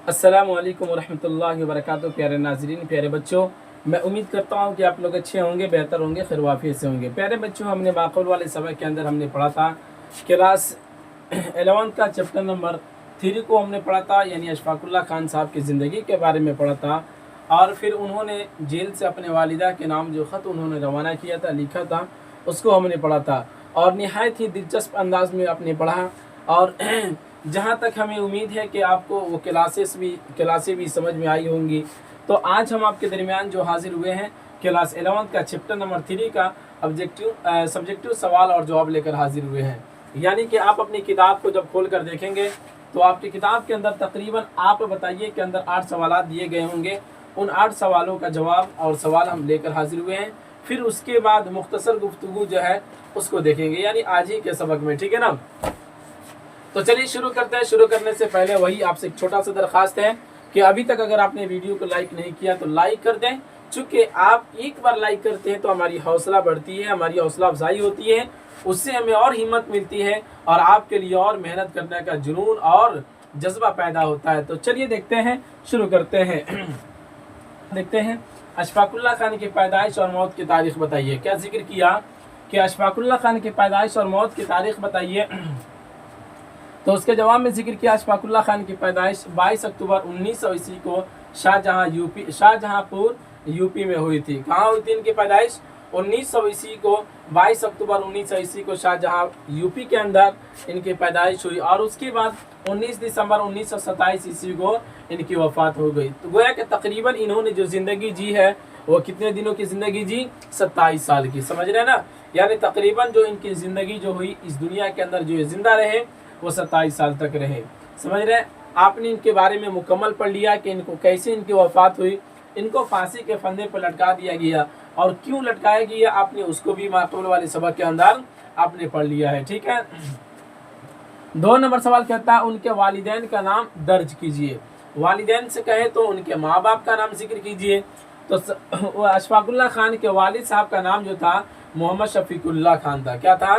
अस्सलामु अलैकुम वरहमतुल्लाहि वबरकातुहू। प्यारे नाज़रीन, प्यारे बच्चों, मैं उम्मीद करता हूँ कि आप लोग अच्छे होंगे, बेहतर होंगे, खैर से होंगे। प्यारे बच्चों, हमने माक़ूल वाले सबक के अंदर हमने पढ़ा था क्लास 11 का चैप्टर नंबर 3 को हमने पढ़ा था, यानी अशफाकुल्लाह खान साहब की ज़िंदगी के बारे में पढ़ा था। और फिर उन्होंने जेल से अपने वालिदा के नाम जो ख़त उन्होंने रवाना किया था, लिखा था, उसको हमने पढ़ा था और नहायत ही दिलचस्प अंदाज में आपने पढ़ा। और जहाँ तक हमें उम्मीद है कि आपको वो क्लासें भी समझ में आई होंगी। तो आज हम आपके दरमियान जो हाजिर हुए हैं क्लास 11 का चैप्टर नंबर 3 का सब्जेक्टिव सवाल और जवाब लेकर हाजिर हुए हैं। यानी कि आप अपनी किताब को जब खोल कर देखेंगे तो आपकी किताब के अंदर तकरीबन आप बताइए के अंदर 8 सवाल दिए गए होंगे। उन 8 सवालों का जवाब और सवाल हम लेकर हाजिर हुए हैं। फिर उसके बाद मुख्तसर गुफ्तगू जो है उसको देखेंगे, यानी आज ही के सबक में, ठीक है ना। तो चलिए शुरू करते हैं। शुरू करने से पहले वही आपसे एक छोटा सा दरखास्त है कि अभी तक अगर आपने वीडियो को लाइक नहीं किया तो लाइक कर दें। चूँकि आप एक बार लाइक करते हैं तो हमारी हौसला बढ़ती है, हमारी हौसला अफजाई होती है, उससे हमें और हिम्मत मिलती है और आपके लिए और मेहनत करने का जुनून और जज्बा पैदा होता है। तो चलिए देखते हैं, शुरू करते हैं। देखते हैं, अशफाकुल्लाह खान की पैदाइश और मौत की तारीख बताइए। क्या जिक्र किया कि अशफाकुल्लाह खान की पैदाइश और मौत की तारीख बताइए। तो उसके जवाब में जिक्र किया अशफाकुल्लाह खान की पैदाइश 22 अक्टूबर 1900 ईस्वी को शाहजहांपुर यूपी में हुई थी। कहाँ हुई थी इनकी पैदाइश? 1900 ईस्वी को 22 अक्टूबर 1900 ईस्वी को शाहजहां यूपी के अंदर इनकी पैदाइश हुई और उसके बाद 19 दिसंबर 1927 ईस्वी को इनकी वफात हो गई। तो गोया कि तकरीबन इन्होंने जो ज़िंदगी जी है वो कितने दिनों की ज़िंदगी जी? 27 साल की। समझ रहे हैं ना, यानी तकरीबन जो इनकी ज़िंदगी जो हुई इस दुनिया के अंदर जो जिंदा रहे वो 27 साल तक रहे। समझ रहे हैं, आपने इनके बारे में मुकम्मल पढ़ लिया कि इनको कैसे इनकी वफात हुई। इनको फांसी के फंदे पर लटका दिया गया और क्यों लटकाया गया आपने उसको भी मातूल वाले सबक के अंदर आपने पढ़ लिया है, ठीक है। 2 नंबर सवाल कहता है उनके वालिदैन का नाम दर्ज कीजिए। वालिदैन से कहे तो उनके माँ बाप का नाम जिक्र कीजिए। तो अशफाकुल्लाह खान के वालिद साहब का नाम जो था मोहम्मद शफीकुल्लाह खान था। क्या था?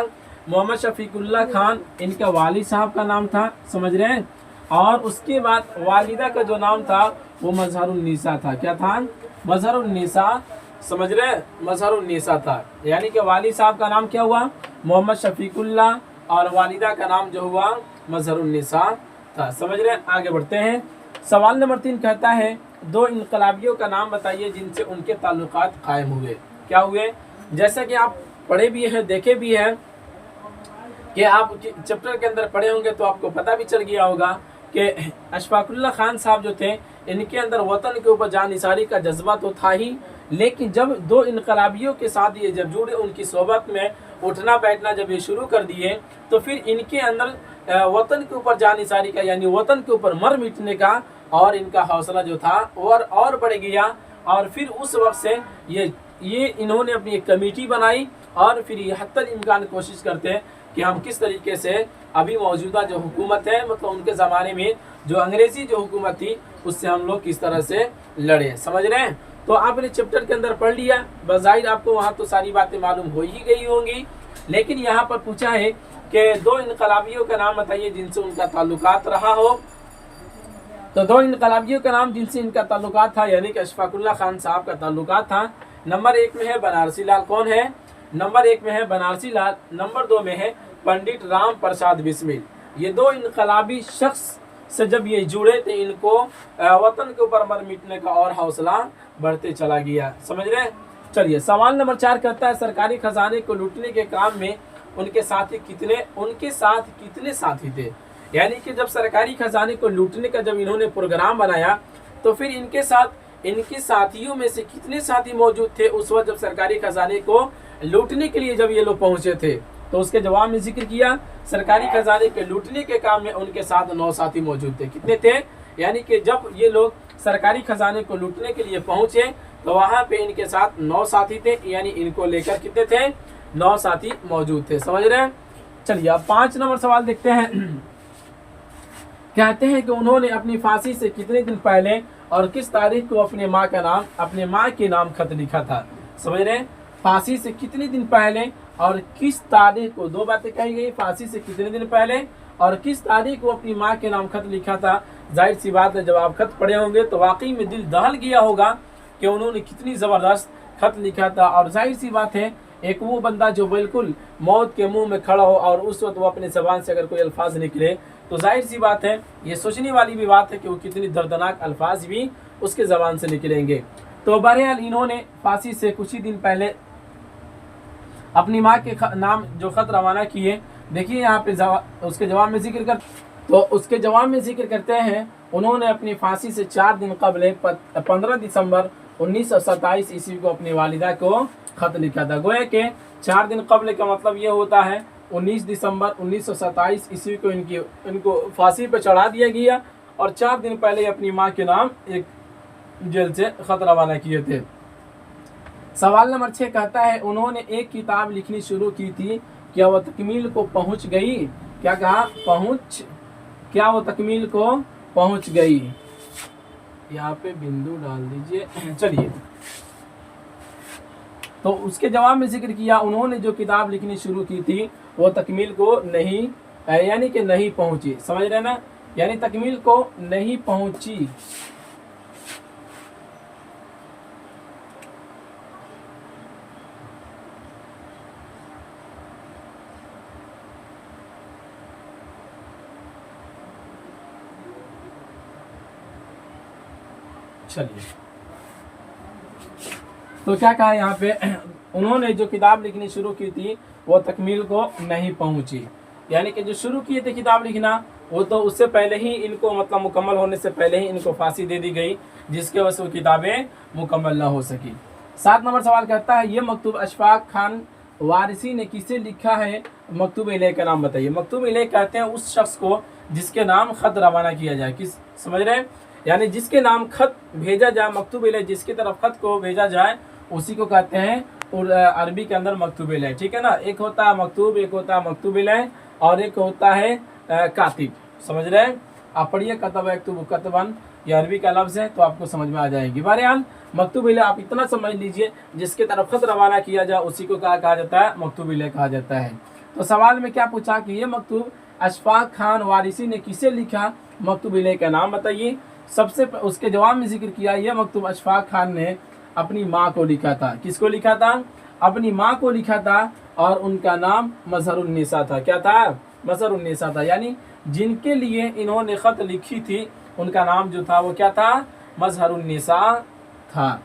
मोहम्मद शफीकुल्लाह खान इनके वालिद साहब का नाम था। समझ रहे हैं। और उसके बाद वालिदा का जो नाम था वो मजहरुन्निसा था। क्या था? मजहरुन्निसा। समझ रहे हैं, मजहरुन्निसा था। यानी कि वालिद साहब का नाम क्या हुआ? मोहम्मद शफीकुल्लाह और वालिदा का नाम जो हुआ मजहरुन्निसा था। समझ रहे हैं। आगे बढ़ते हैं। सवाल नंबर 3 कहता है 2 इनकलाबियों का नाम बताइए जिनसे उनके ताल्लुकात कायम हुए। क्या हुए? जैसा कि आप पढ़े भी हैं, देखे भी हैं कि आप चैप्टर के अंदर पढ़े होंगे तो आपको पता भी चल गया होगा कि अशफाकुल्लाह खान साहब जो थे इनके अंदर वतन के ऊपर जानिसारी का जज्बा तो था ही, लेकिन जब 2 इनकलाबियों के साथ ये जब जुड़े, उनकी सोहबत में उठना बैठना जब ये शुरू कर दिए तो फिर इनके अंदर वतन के ऊपर जानिसारी का, यानी वतन के ऊपर मर मिटने का और इनका हौसला जो था और बढ़ गया। और फिर उस वक्त से ये इन्होंने अपनी एक कमेटी बनाई और फिर ये हत्तल इम्कान कोशिश करते हैं कि हम किस तरीके से अभी मौजूदा जो हुकूमत है, मतलब उनके ज़माने में जो अंग्रेज़ी जो हुकूमत थी उससे हम लोग किस तरह से लड़े। समझ रहे हैं। तो आपने चैप्टर के अंदर पढ़ लिया, बज़ाहिर आपको वहाँ तो सारी बातें मालूम हो ही गई होंगी, लेकिन यहाँ पर पूछा है कि 2 इनकलाबियों का नाम बताइए जिनसे उनका ताल्लुकात रहा हो। तो 2 इनकलाबियों का नाम जिनसे इनका ताल्लुकात था, यानी कि अशफाकुल्लाह खान साहब का ताल्लुकात था। नंबर 1 में है बनारसी लाल। कौन है? नंबर 1 में है बनारसी लाल। नंबर 2 में है पंडित राम प्रसाद बिस्मिल। ये 2 इनकलाबी शख्स से जब ये जुड़े थे इनको वतन के ऊपर मर मिटने का और हौसला बढ़ते चला गया। समझ रहे हैं। चलिए सवाल नंबर 4 कहता है सरकारी खजाने को लूटने के काम में उनके साथ कितने साथी थे। यानी कि जब सरकारी खजाने को लूटने का जब इन्होंने प्रोग्राम बनाया तो फिर इनके साथियों में से कितने साथी मौजूद थे उस वक्त जब सरकारी खजाने को लूटने के लिए जब ये लोग पहुंचे थे। तो उसके जवाब में जिक्र किया सरकारी खजाने के लूटने के काम में उनके साथ 9 साथी मौजूद थे। कितने थे? यानी कि जब ये लोग सरकारी खजाने को लूटने के लिए पहुंचे तो वहां पे इनके साथ 9 साथी थे, यानी इनको लेकर कितने थे? 9 साथी मौजूद थे। समझ रहे हैं। चलिए अब 5 नंबर सवाल देखते हैं। कहते हैं कि उन्होंने अपनी फांसी से कितने दिन पहले और किस तारीख को अपने माँ के नाम खत लिखा था। समझ रहे हैं। फांसी से कितने दिन पहले और किस तारीख को, 2 बातें कही गई, फांसी से कितने दिन पहले और किस तारीख को अपनी माँ के नाम खत लिखा था। जाहिर सी बात है, जब आप खत पढ़े होंगे तो वाकई में दिल दहल गया होगा कि उन्होंने कितनी ज़बरदस्त खत लिखा था। और जाहिर सी बात है, एक वो बंदा जो बिल्कुल मौत के मुंह में खड़ा हो और उस वक्त वो अपनी ज़बान से अगर कोई अल्फाज निकले तो जाहिर सी बात है, ये सोचने वाली भी बात है कि वो कितनी दर्दनाक अल्फाज भी उसके ज़बान से निकलेंगे। तो बहरहाल इन्होंने फांसी से कुछ ही दिन पहले अपनी माँ के नाम जो ख़त रवाना किए। देखिए यहाँ पे उसके जवाब में जिक्र करते हैं, उन्होंने अपनी फांसी से 4 दिन कबल 15 दिसंबर 1927 ईस्वी को अपनी वालिदा को खत लिखा था। गोया के 4 दिन कबल का मतलब ये होता है 19 दिसंबर 1927 ईस्वी को इनको फांसी पर चढ़ा दिया गया और 4 दिन पहले अपनी माँ के नाम एक जेल से खत रवाना किए थे। सवाल नंबर 6 कहता है, उन्होंने एक किताब लिखनी शुरू की थी, क्या वह तकमील को पहुंच गई? क्या कहा? क्या वो तकमील को पहुंच गई? यहाँ पे बिंदु डाल दीजिए। चलिए, तो उसके जवाब में जिक्र किया, उन्होंने जो किताब लिखनी शुरू की थी वो तकमील को नहीं, यानी कि नहीं पहुंची। समझ रहे ना, यानी तकमील को नहीं पहुंची। चलिए, तो क्या कहा यहाँ पे, उन्होंने जो किताब लिखनी शुरू की थी वो तकमील को नहीं पहुंची, यानी कि जो शुरू किए थे किताब लिखना वो तो उससे पहले ही इनको, मतलब मुकम्मल होने से पहले ही इनको फांसी दे दी गई, जिसके वजह से वो किताबें मुकम्मल ना हो सकी। 7 नंबर सवाल कहता है, ये मकतूब अशफाक खान वारिसी ने किसे लिखा है? मकतूब इलैह का नाम बताइए। मकतूब इलैह कहते हैं उस शख्स को जिसके नाम खत रवाना किया जाए। किस, समझ रहे हैं, यानी जिसके नाम खत भेजा जाए, मकतूब इलैह जिसकी तरफ खत को भेजा जाए उसी को कहते हैं अरबी के अंदर मकतूब इलैह। ठीक है ना, एक होता है मकतूब, एक होता है मकतूब इलैह और एक होता है कातिब। समझ रहे हैं, आप पढ़िए कतब यकतुबु कतबन, ये अरबी का लफ्ज़ है तो आपको समझ में आ जाएगी। बहरहाल मकतूब इलैह आप इतना समझ लीजिए, जिसके तरफ खत रवाना किया जाए उसी को क्या कहा जाता है? मकतूब इलैह कहा जाता है। तो सवाल में क्या पूछा कि ये मकतूब अशफाक खान वारिसी ने किसे लिखा? मकतूब इलैह का नाम बताइए। सबसे उसके जवाब में जिक्र किया, यह मकतूब अशफाक खान ने अपनी माँ को लिखा था। किसको लिखा था? अपनी माँ को लिखा था और उनका नाम मजहरुन्निसा था। क्या था? मजहरुन्निसा था, यानी जिनके लिए इन्होंने ख़त लिखी थी उनका नाम जो था वो क्या था? मजहरुन्निसा था।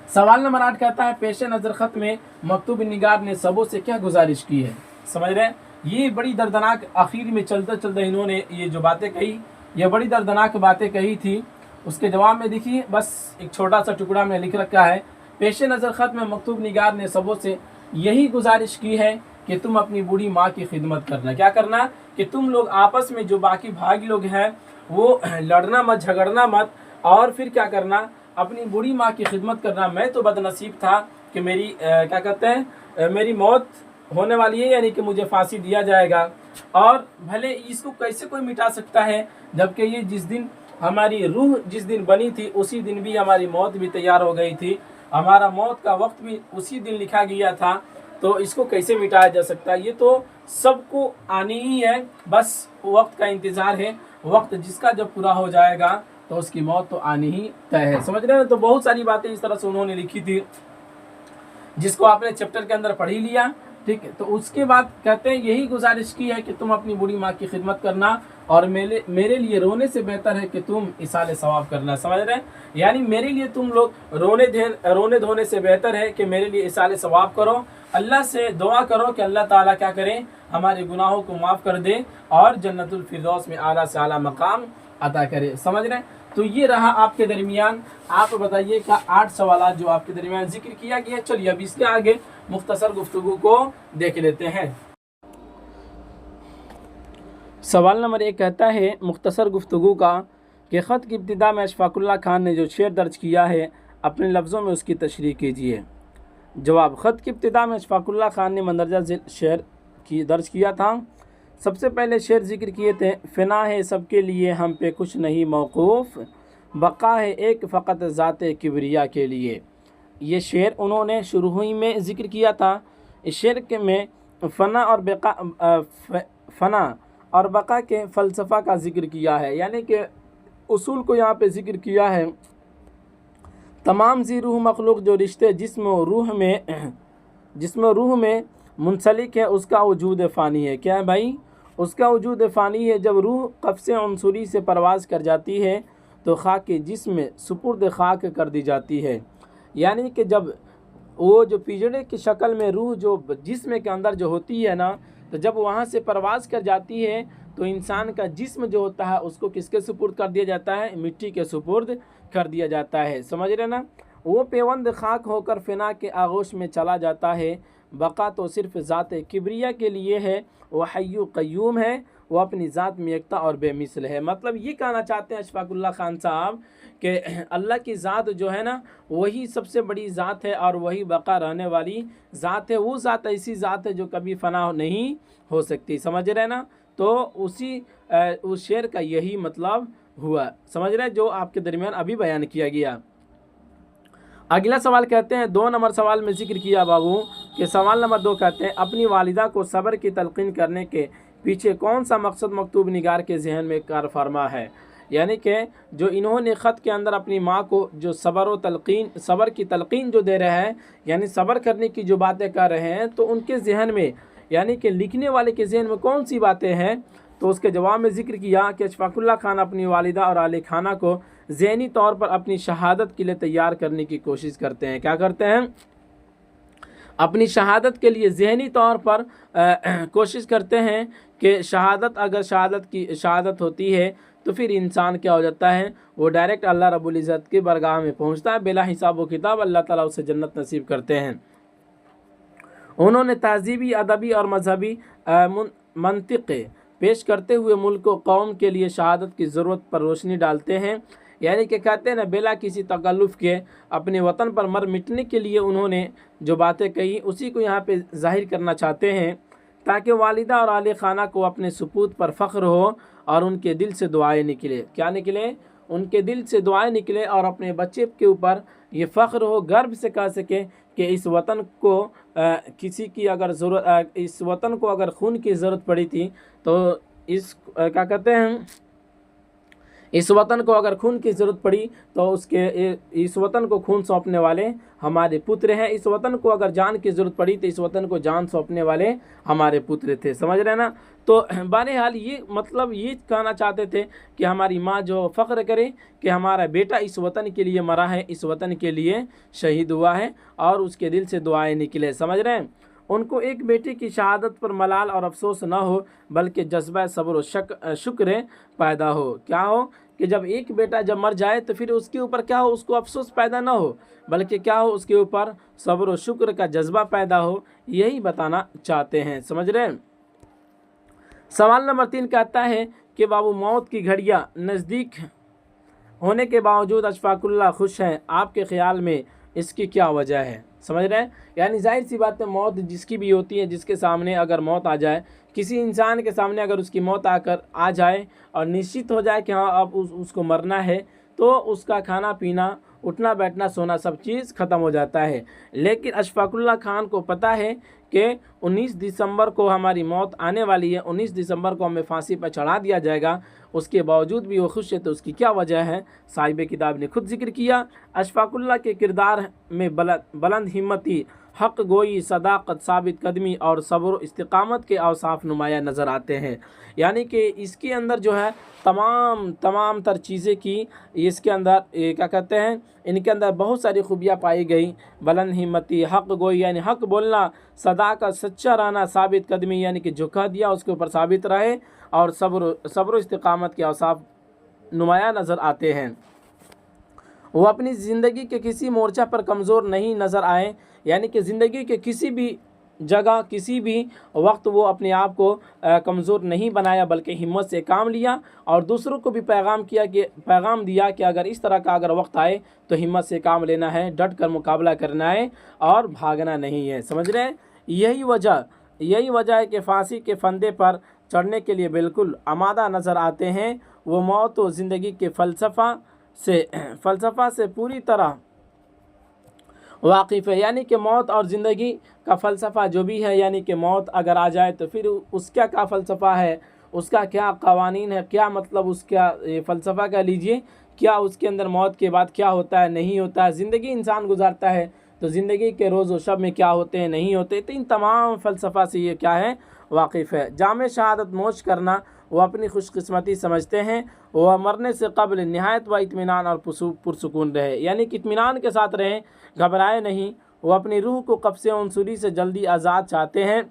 सवाल नंबर 8 कहता है, पेश नज़र ख़त में मकतूब निगार ने सबों से क्या गुजारिश की है? समझ रहे हैं, ये बड़ी दर्दनाक, आखिर में चलते चलते इन्होंने ये जो बातें कही, ये बड़ी दर्दनाक बातें कही थी। उसके जवाब में देखिए, बस एक छोटा सा टुकड़ा में लिख रखा है, पेश नज़र ख़त में मकतूब निगार ने सबों से यही गुजारिश की है कि तुम अपनी बूढ़ी माँ की खिदमत करना। क्या करना? कि तुम लोग आपस में जो बाकी भाई लोग हैं वो लड़ना मत, झगड़ना मत, और फिर क्या करना? अपनी बूढ़ी माँ की खिदमत करना। मैं तो बदनसीब था कि मेरी क्या कहते हैं, मेरी मौत होने वाली है, यानी कि मुझे फांसी दिया जाएगा, और भले इसको कैसे कोई मिटा सकता है, जबकि ये जिस दिन हमारी रूह जिस दिन बनी थी उसी दिन भी हमारी मौत भी तैयार हो गई थी, हमारा मौत का वक्त भी उसी दिन लिखा गया था, तो इसको कैसे मिटाया जा सकता है? ये तो सबको आनी ही है, बस वक्त का इंतज़ार है। वक्त जिसका जब पूरा हो जाएगा तो उसकी मौत तो आनी ही तय है। समझ रहे हैं? तो बहुत सारी बातें इस तरह से उन्होंने लिखी थी, जिसको आपने चैप्टर के अंदर पढ़ ही लिया। ठीक है, तो उसके बाद कहते हैं यही गुजारिश की है कि तुम अपनी बूढ़ी माँ की खिदमत करना, और मेरे लिए रोने से बेहतर है कि तुम इसाले सवाब करना। समझ रहे हैं, यानी मेरे लिए तुम लोग रोने धोने से बेहतर है कि मेरे लिए इसाले सवाब करो। अल्लाह से दुआ करो कि अल्लाह ताला क्या करें, हमारे गुनाहों को माफ़ कर दे और जन्नतुल फिरदौस में आला से आला मकाम अता करे। समझ रहे हैं, तो ये रहा आपके दरमियान। आप बताइए क्या 8 सवाल जो आपके दरमियान जिक्र किया गया। चलिए अब इसके आगे मुख्तसर गुफ्तगू को देख लेते हैं। सवाल नंबर 1 कहता है मुख्तसर गुफ्तगू का कि ख़त की इब्तिदा में अशफाकुल्लाह खान ने जो शेर दर्ज किया है अपने लफ्ज़ों में उसकी तशरीह कीजिए। जवाब, ख़त की इब्तिदा में अशफाकुल्लाह खान ने मंदरजा शेर दर्ज किया था। सबसे पहले शेर जिक्र किए थे, फ़ना है सबके लिए हम पे कुछ नहीं मौकूफ़, बका है एक फ़कत ज़ाते किबरिया के लिए। ये शेर उन्होंने शुरू ही में ज़िक्र किया था। इस शेर के में फ़ना और और बका के फ़लसफ़ा का ज़िक्र किया है, यानी कि उसूल को यहाँ पे ज़िक्र किया है। तमाम ज़ी रूह मखलूक जो रिश्ते जिस्म और रूह में मुंसलिक है, उसका वजूद फ़ानी है। क्या है भाई? उसका वजूद फ़ानी है। जब रूह क़ब्ज़ अंसुरी से परवाज़ कर जाती है तो खाक जिस्म में सुपुर्द खाक कर दी जाती है, यानी कि जब वो जो पिंजरे की शक्ल में रूह जो जिस्म के अंदर जो होती है ना, तो जब वहाँ से परवाज़ कर जाती है तो इंसान का जिस्म जो होता है उसको किसके सुपुर्द कर दिया जाता है? मिट्टी के सुपुर्द कर दिया जाता है। समझ रहे ना? वो पेवंद खाक होकर फ़ना के आगोश में चला जाता है। बका तो सिर्फ़ ज़ात किबरिया के लिए है, वह हय्यु क़य्यूम है, वो अपनी ज़ात में एकता और बेमिसल है। मतलब ये कहना चाहते हैं अशफ़ाक़ुल्लाह ख़ान साहब कि अल्लाह की ज़ात जो है ना, वही सबसे बड़ी ज़ात है और वही बका रहने वाली ज़ात है। वो ज़ात ऐसी ज़ात है जो कभी फ़ना नहीं हो सकती। समझ रहे ना? तो उस शेर का यही मतलब हुआ। समझ रहे हैं, जो आपके दरमियान अभी बयान किया गया। अगला सवाल कहते हैं, 2 नंबर सवाल में जिक्र किया बाबू कि सवाल नंबर 2 कहते हैं, अपनी वालिदा को सब्र की तलक़ीन करने के पीछे कौन सा मकसद मकतूब निगार के जहन में कार फरमा है? यानी कि जो इन्होंने ख़त के अंदर अपनी माँ को जो सब्र की तलक़ीन जो दे रहे हैं, यानी सब्र करने की जो बातें कर रहे हैं, तो उनके जहन में, यानी कि लिखने वाले के जहन में कौन सी बातें हैं? तो उसके जवाब में ज़िक्र किया कि अशफ़ाक़ुल्लाह ख़ान अपनी वालिदा और आले खाना को ज़हनी तौर पर अपनी शहादत के लिए तैयार करने की कोशिश करते हैं। क्या करते हैं? अपनी शहादत के लिए ज़हनी तौर पर कोशिश करते हैं कि अगर शहादत होती है तो फिर इंसान क्या हो जाता है? वो डायरेक्ट अल्लाह रब्बुल इज़्ज़त के बरगाह में पहुँचता है, बिला हिसाब व किताब अल्लाह ताला उसे जन्नत नसीब करते हैं। उन्होंने तहज़ीबी, अदबी और मजहबी मंतिक़ पेश करते हुए मुल्क व कौम के लिए शहादत की ज़रूरत पर रोशनी डालते हैं। यानी कि कहते हैं ना, बिला किसी तकल्लुफ़ के अपने वतन पर मर मिटने के लिए उन्होंने जो बातें कही उसी को यहाँ पे ज़ाहिर करना चाहते हैं, ताकि वालिदा और आले खाना को अपने सुपूत पर फ़ख्र हो और उनके दिल से दुआएं निकले। क्या निकले? उनके दिल से दुआएं निकले और अपने बच्चे के ऊपर ये फ़ख्र हो, गर्व से कह सके कि इस वतन को इस वतन को अगर खून की ज़रूरत पड़ी थी तो क्या कहते हैं, इस वतन को अगर खून की ज़रूरत पड़ी तो इस वतन को खून सौंपने वाले हमारे पुत्र हैं। इस वतन को अगर जान की ज़रूरत पड़ी तो इस वतन को जान सौंपने वाले हमारे पुत्र थे। समझ रहे ना? तो बहरहाल ये मतलब ये कहना चाहते थे कि हमारी माँ जो फ़ख्र करे कि हमारा बेटा इस वतन के लिए मरा है, इस वतन के लिए शहीद हुआ है, और उसके दिल से दुआएं निकले। समझ रहे हैं? उनको एक बेटे की शहादत पर मलाल और अफसोस ना हो, बल्कि जज्बा सब्र व शुक्र पैदा हो। क्या हो? कि जब एक बेटा जब मर जाए तो फिर उसके ऊपर क्या हो? उसको अफसोस पैदा ना हो, बल्कि क्या हो? उसके ऊपर सब्र व शुक्र का जज्बा पैदा हो। यही बताना चाहते हैं। समझ रहे हैं? सवाल नंबर 3 कहता है कि बाबू, मौत की घड़ियाँ नज़दीक होने के बावजूद अशफ़ाक़ुल्लाह खुश हैं, आपके ख़्याल में इसकी क्या वजह है? समझ रहे हैं? यानी जाहिर सी बात है, मौत जिसकी भी होती है, जिसके सामने अगर मौत आ जाए, किसी इंसान के सामने अगर उसकी मौत आ जाए और निश्चित हो जाए कि हाँ अब उसको मरना है, तो उसका खाना पीना, उठना बैठना, सोना सब चीज़ ख़त्म हो जाता है। लेकिन अशफ़ाक़ुल्लाह ख़ान को पता है कि 19 दिसंबर को हमारी मौत आने वाली है, 19 दिसंबर को हमें फांसी पर चढ़ा दिया जाएगा। उसके बावजूद भी वो खुश है, तो उसकी क्या वजह है? साहिब किताब ने खुद जिक्र किया। अशफ़ाक़ुल्लाह के किरदार में बुलंद हिम्मती, हक़ गोई, सदाक़त, साबित कदमी और सब्र इस्तिक़ामत के औसाफ नुमाया नज़र आते हैं। यानी कि इसके अंदर जो है तमाम तर चीज़ें की इसके अंदर क्या कहते हैं, इनके अंदर बहुत सारी खूबियाँ पाई गई। बुलंद हिम्मती, हक़ गोई यानी हक़ बोलना, सदाक़त सच्चा रहना, साबित कदमी यानी कि झुका दिया उसके ऊपर साबित रहे, और सब्र इस्तिक़ामत के औसाफ नुमाया नज़र आते हैं। वो अपनी ज़िंदगी के किसी मोर्चा पर कमज़ोर नहीं नज़र आए, यानी कि ज़िंदगी के किसी भी जगह, किसी भी वक्त वो अपने आप को कमज़ोर नहीं बनाया, बल्कि हिम्मत से काम लिया और दूसरों को भी पैगाम दिया कि अगर इस तरह का अगर वक्त आए तो हिम्मत से काम लेना है, डट कर मुकाबला करना है और भागना नहीं है। समझ रहे हैं? यही वजह है कि फांसी के फंदे पर चढ़ने के लिए बिल्कुल आमादा नज़र आते हैं। वो मौत व ज़िंदगी के फ़लसफ़ा से पूरी तरह वाकिफ़ है, यानी कि मौत और ज़िंदगी का फ़लसफ़ा जो भी है, यानी कि मौत अगर आ जाए तो फिर उसका क्या फ़लसफ़ा है, उसका क्या कवानीन है, क्या मतलब उसका फ़लसफ़ा कह लीजिए, क्या उसके अंदर मौत के बाद क्या होता है नहीं होता है, ज़िंदगी इंसान गुजारता है तो ज़िंदगी के रोज़ व शब में क्या होते हैं नहीं होते, तो इन तमाम फ़लसफ़ा से ये क्या है वाकिफ़ है। जाम शहादत नोश करना वो अपनी खुशकिस्मती समझते हैं, वह मरने से कब्ल नहायत व इत्मीनान और पुरसुकून रहे, यानी कि इत्मीनान के साथ रहें, घबराए नहीं। वो अपनी रूह को कब्ज़े अंसुरी से जल्दी आज़ाद चाहते हैं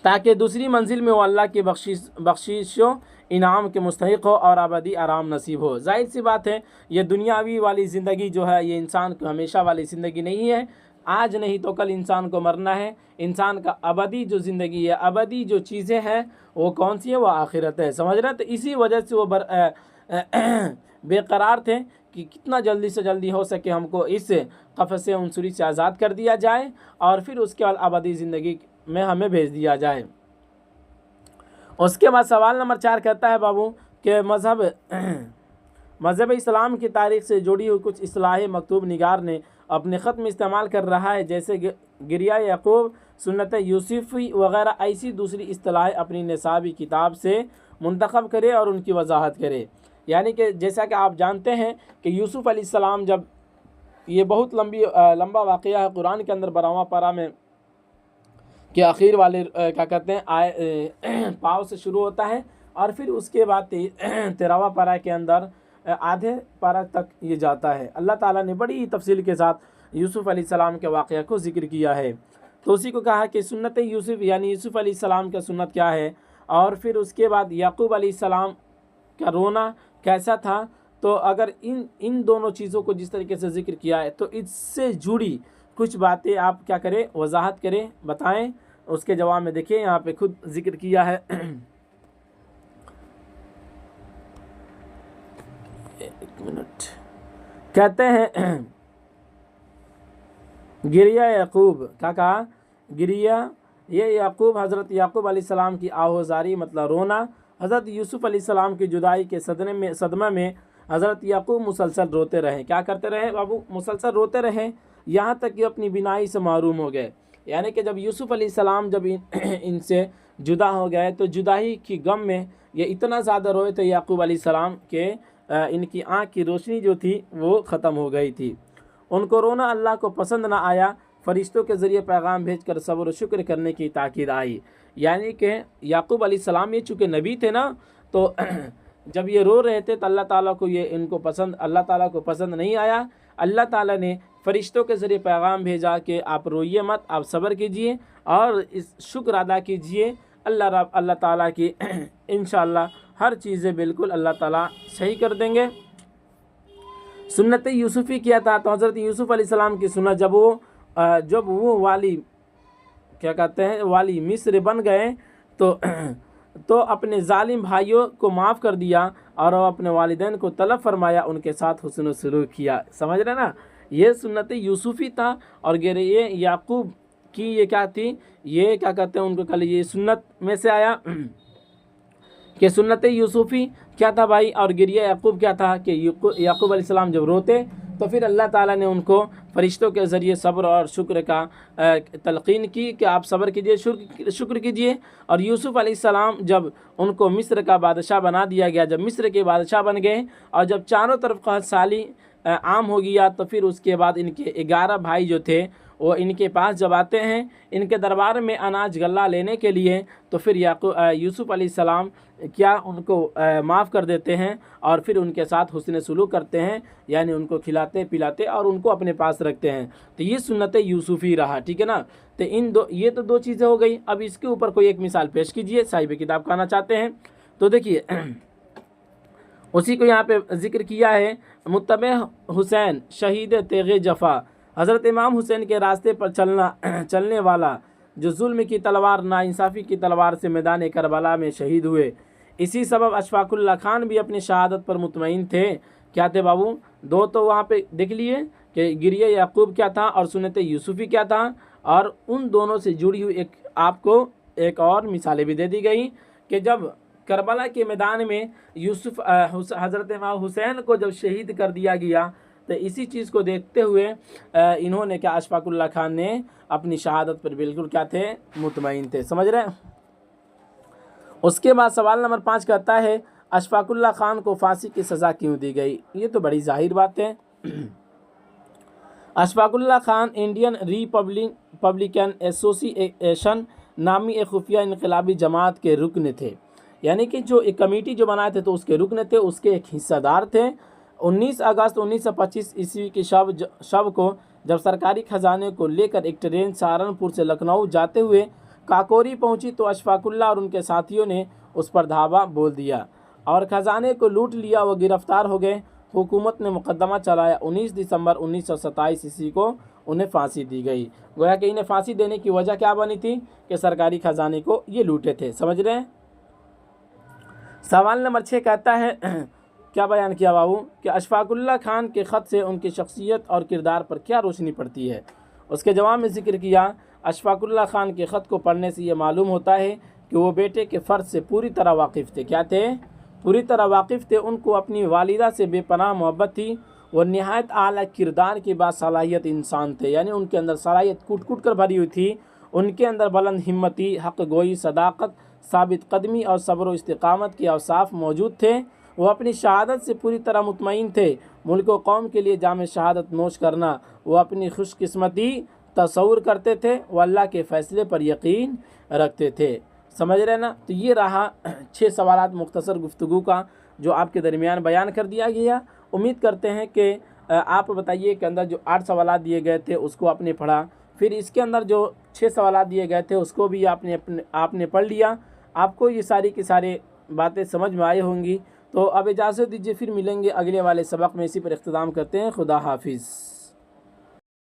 ताकि दूसरी मंजिल में वो अल्लाह की बख्शिशों इनाम के मुस्तहिक हो और अबदी आराम नसीब हो। जाहिर सी बात है ये दुनियावी वाली ज़िंदगी जो है ये इंसान को हमेशा वाली ज़िंदगी नहीं है, आज नहीं तो कल इंसान को मरना है। इंसान का अबदी जो ज़िंदगी है, अबदी जो चीज़ें हैं वो कौन सी है, वो आखिरत है, समझ रहे। तो इसी वजह से वो बेकरार थे कि कितना जल्दी से जल्दी हो सके हमको इस क़फ़स अंसुरी से आज़ाद कर दिया जाए और फिर उसके बाद अबदी ज़िंदगी में हमें भेज दिया जाए। उसके बाद सवाल नंबर 4 कहता है बाबू कि मज़हब इस्लाम की तारीख़ से जुड़ी हुई कुछ इस्लाह मकतूब निगार ने अपने ख़त में इस्तेमाल कर रहा है, जैसे गिरिया याकूब, सुन्नत यूसुफ़ी वग़ैरह, ऐसी दूसरी इस्तिलाहें अपनी निसाबी किताब से मुंतखब करे और उनकी वजाहत करे। यानी कि जैसा कि आप जानते हैं कि यूसुफ़ अलैहिस्सलाम, जब ये बहुत लंबा वाक़या है कुरान के अंदर 12वां पारा में कि आखिर वाले क्या कहते हैं आय पाव से शुरू होता है और फिर उसके बाद 13वां पारा के अंदर आधे पारा तक ये जाता है। अल्लाह ताला ने बड़ी तफसील के साथ यूसुफ़ अलैहिस्सलाम के वाक़या को ज़िक्र किया है। तो उसी को कहा कि सुन्नत यूसुफ़ यानी यूसुफ़ अलैहिस्सलाम का सुन्नत क्या है, और फिर उसके बाद याकूब अलैहिस्सलाम का रोना कैसा था। तो अगर इन दोनों चीज़ों को जिस तरीके से ज़िक्र किया है तो इससे जुड़ी कुछ बातें आप क्या करें, वजाहत करें, बताएं। उसके जवाब में देखिए यहाँ पे खुद जिक्र किया है। एक मिनट, कहते हैं गिरिया याकूब, क्या कहा, गिरिया ये याकूब, हज़रत याकूब अलैहिस्सलाम की आहोज़ारी मतलब रोना। हज़रत यूसुफ़ अलैहिस्सलाम की जुदाई के सदमे में हज़रत याकूब मुसलसल रोते रहे। क्या करते रहे बाबू, मुसलसल रोते रहे, यहाँ तक कि अपनी बिनाई से महरूम हो गए। यानी कि जब यूसुफ़ अलैहिस्सलाम जब इनसे जुदा हो गए तो जुदाई की गम में ये इतना ज़्यादा रोए थे याकूब अलैहिस्सलाम के इनकी आँख की रोशनी जो थी वो ख़त्म हो गई थी। उनको रोना अल्लाह को पसंद ना आया, फ़रिश्तों के ज़रिए पैगाम भेजकर सब्र और शुक्र करने की ताकीद आई। यानी कि याकूब अलैहिस्सलाम ये चूँकि नबी थे ना, तो जब ये रो रहे थे तो अल्लाह ताला को अल्लाह ताला को पसंद नहीं आया। अल्लाह ताला ने फ़रिश्तों के ज़रिए पैगाम भेजा कि आप रोइए मत, आप सब्र कीजिए और इस शुक्र अदा कीजिए अल्लाह ताला की। इंशाअल्लाह हर चीज़ें बिल्कुल अल्लाह ताला सही कर देंगे। सुन्नत यूसुफ़ी किया था, तो हज़रत यूसुफ़ अलैहिस्सलाम की सुन्नत जब वो वाली क्या कहते हैं वाली मिस्र बन गए तो अपने जालिम भाइयों को माफ़ कर दिया और अपने वालिदैन को तलब फरमाया, उनके साथ हुस्न सलूक किया। समझ रहे ना, ये सुन्नत यूसुफ़ी था। और ये याकूब की ये क्या थी, ये क्या कहते हैं उनको कल ये सुन्नत में से आया कि सुन्नत यूसुफ़ी क्या था भाई, और गिरिया याकूब क्या था कि याकूब अलैहिस्सलाम जब रोते तो फिर अल्लाह ताला ने उनको फ़रिश्तों के ज़रिए सब्र और शुक्र का तलक़ीन की कि आप सब्र कीजिए, शुक्र कीजिए। और यूसुफ़ अलैहिस्सलाम जब उनको मिस्र का बादशाह बना दिया गया, जब मिस्र के बादशाह बन गए और जब चारों तरफ क़हतसाली आम हो गया, तो फिर उसके बाद इनके 11 भाई जो थे वो इनके पास जब आते हैं इनके दरबार में अनाज गल्ला लेने के लिए, तो फिर यूसुफ़ अलैहिस्सलाम क्या उनको माफ़ कर देते हैं और फिर उनके साथ हुस्न सलूक करते हैं, यानी उनको खिलाते पिलाते और उनको अपने पास रखते हैं। तो ये सुन्नत यूसुफ़ी रहा, ठीक है ना। तो ये तो 2 चीज़ें हो गई। अब इसके ऊपर कोई एक मिसाल पेश कीजिए, साहिब किताब कहना चाहते हैं। तो देखिए उसी को यहाँ पे जिक्र किया है, मुत्तबे हुसैन शहीद तेग़े जफ़ा, हज़रत इमाम हुसैन के रास्ते पर चलने वाला जो जुल्म की तलवार नाइंसाफ़ी की तलवार से मैदान करबला में शहीद हुए। इसी सबब अशफाकुल्लाह खान भी अपनी शहादत पर मुतमईन थे। क्या थे बाबू, 2 तो वहाँ पे देख लिए कि गिरिया याकूब क्या था और सुन्नत यूसुफ़ी क्या था, और उन दोनों से जुड़ी हुई आपको एक और मिसालें भी दे दी गई कि जब करबला के मैदान में हज़रत इमाम हुसैन को जब शहीद कर दिया गया, तो इसी चीज़ को देखते हुए इन्होंने क्या अशफाकुल्लाह खान ने अपनी शहादत पर बिल्कुल क्या थे, मुतमईन थे। समझ रहे हैं। उसके बाद सवाल नंबर 5 कहता है अशफाकुल्ला खान को फांसी की सज़ा क्यों दी गई। ये तो बड़ी जाहिर बात है। Ashfaqulla Khan Indian Republican association नामी एक खुफिया इनकलाबी जमात के रुकन थे, यानी कि जो एक कमेटी जो बनाए थे तो उसके रुकन थे, उसके एक हिस्सेदार थे। 19 अगस्त 1925 ईस्वी के शव को जब सरकारी खजाने को लेकर एक ट्रेन सहारनपुर से लखनऊ जाते हुए काकोरी पहुंची तो अशफाकुल्ला और उनके साथियों ने उस पर धावा बोल दिया और खजाने को लूट लिया। वो गिरफ्तार हो गए। हुकूमत ने मुकदमा चलाया। 19 दिसंबर 1927 ईस्वी को उन्हें फांसी दी गई। गोया कि इन्हें फांसी देने की वजह क्या बनी थी कि सरकारी खजाने को ये लूटे थे। समझ रहे हैं। सवाल नंबर 6 कहता है क्या बयान किया बाबू कि अशफाकुल्ला खान के ख़त से उनकी शख्सियत और किरदार पर क्या रोशनी पड़ती है। उसके जवाब में जिक्र किया अशफाकुल्ला खान के ख़त को पढ़ने से ये मालूम होता है कि वो बेटे के फ़र्ज से पूरी तरह वाकिफ़ थे। क्या थे? पूरी तरह वाकिफ़ थे। उनको अपनी वालिदा से बेपनाह मोहब्बत थी। वो नहायत आला किरदार की बासलाहियत इंसान थे, यानी उनके अंदर सलाहियत कूट कूट कर भरी हुई थी। उनके अंदर बुलंद हिम्मती, हक़ गोई, सदाकत, साबित कदमी और सब्र व इस्तिक़ामत के अवसाफ मौजूद थे। वो अपनी शहादत से पूरी तरह मुतमईन थे। मुल्क व कौम के लिए जाम शहादत नोश करना वो अपनी खुशकिस्मती तसव्वुर करते थे। वो अल्लाह के फ़ैसले पर यकीन रखते थे। समझ रहे ना। तो ये रहा 6 सवालात मुख्तसर गुफ्तगू का जो आपके दरमियान बयान कर दिया गया। उम्मीद करते हैं कि आप बताइए कि अंदर जो 8 सवालात दिए गए थे उसको आपने पढ़ा, फिर इसके अंदर जो 6 सवालात दिए गए थे उसको भी आपने पढ़ लिया। आपको ये सारी की सारी बातें समझ में आई होंगी। तो अब इजाज़त दीजिए, फिर मिलेंगे अगले वाले सबक में। इसी पर इख्तिताम करते हैं। खुदा हाफिज़।